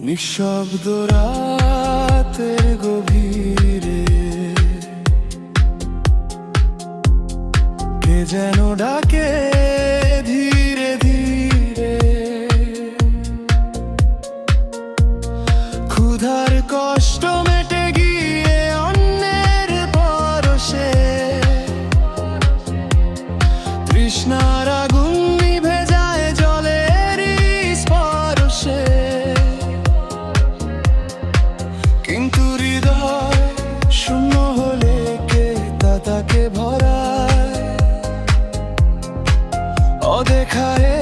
নিঃশব্দ রাতের গভীরে কে যেন ডাকে ধীরে ধীরে। ক্ষুধার কষ্ট মেটে গিয়ে অন্যের পরশে, তৃষ্ণার আগুন নিভে যায় জলেরই স্পর্শে। কিন্তু হৃদয় শূন্য হলে কে তা তাকে ভরায়, অদেখায়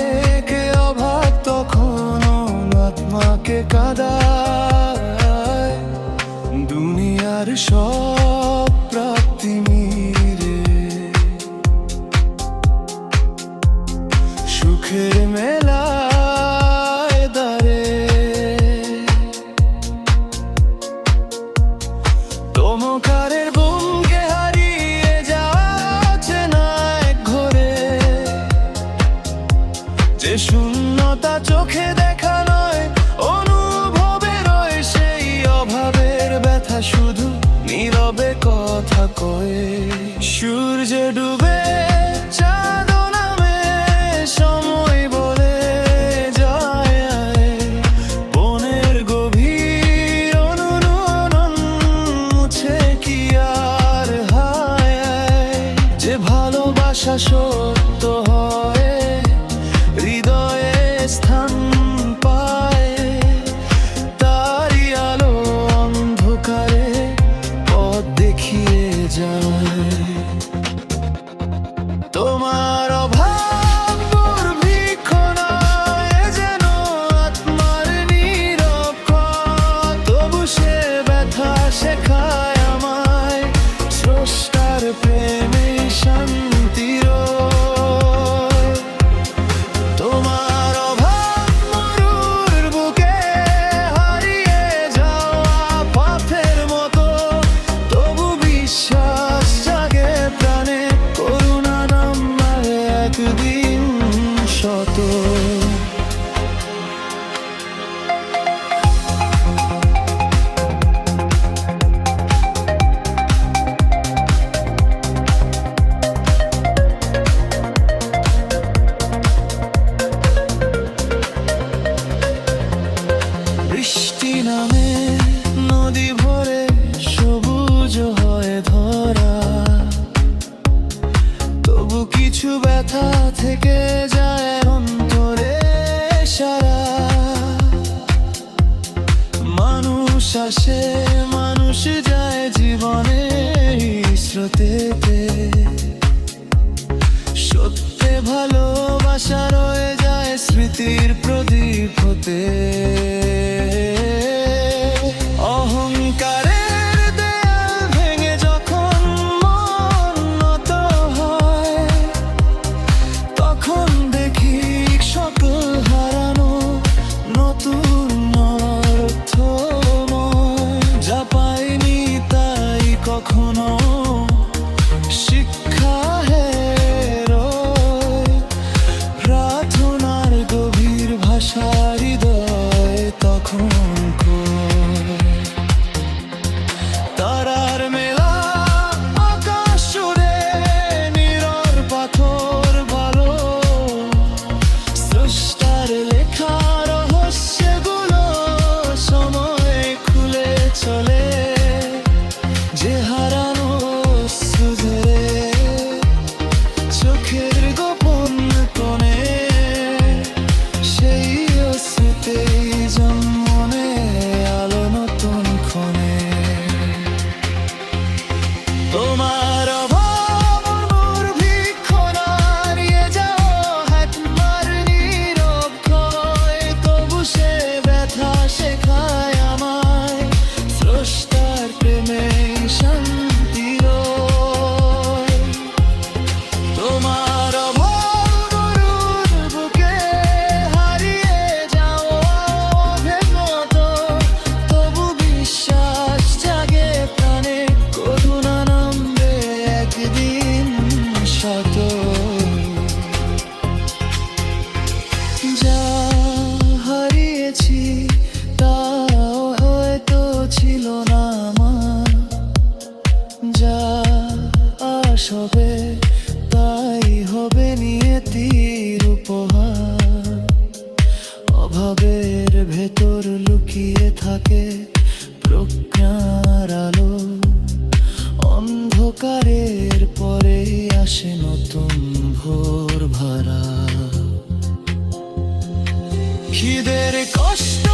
কে অভাব তখন আত্মাকে কাঁদায়। দুনিয়ার সব প্রাপ্তি মিরে সুখের মেলায় দাঁড়ে। তোমকারের বুমকে হারিয়ে যাচ্ছে না এক ঘরে, যে শূন্যতা চোখে দেখা নয় অনুভবে রয় সেই অভাবের ব্যথা শুধু নীরবে কথা কয়ে। সূর্যে ডুবে চাঁদ নামে সময় বলে যায়, বনের গভীর অনুরণন মুছে কি আর হায়। যে ভালোবাসা সত্য হয় হৃদয়ে স্থান পায়, তারই আলো অন্ধকারে পথ দেখিয়ে যায়। তোমার অভাব দুর্ভিক্ষ নয় যেন আত্মার নীরব ক্ষত, তবু সে ব্যথা শেখায় আমায় স্রষ্টার প্রেমে শান্তির। তোমার অভাব মরুর বুকে হারিয়ে যাওয়া পথের মতো, তবু বিশ্বাস জাগে প্রাণে করুণা নামায় একদিন শত। বৃষ্টি নামে নদী ভরে সবুজ হয় ধরা, তবু কিছু ব্যথা থেকে যায় অন্তরে সারা। মানুষ আসে মানুষ যায় জীবনে স্রোতেতে, সত্যে ভালোবাসা রয়ে যায় স্মৃতির প্রদীপ হতে। অহংকারের দেয়াল ভেঙে যখন মন নত হয়, তখন দেখি সকল হারানো নতুন অর্থময়। যা পাইনি তাই কখনো শিক্ষা হেরোয়, প্রার্থনার গভীর ভাষা হৃদয় ভেতর লুকিয়ে থাকে প্রজ্ঞার আলো। অন্ধকারের পরে আসে নতুন ভোর ভরা। খিদের কষ্ট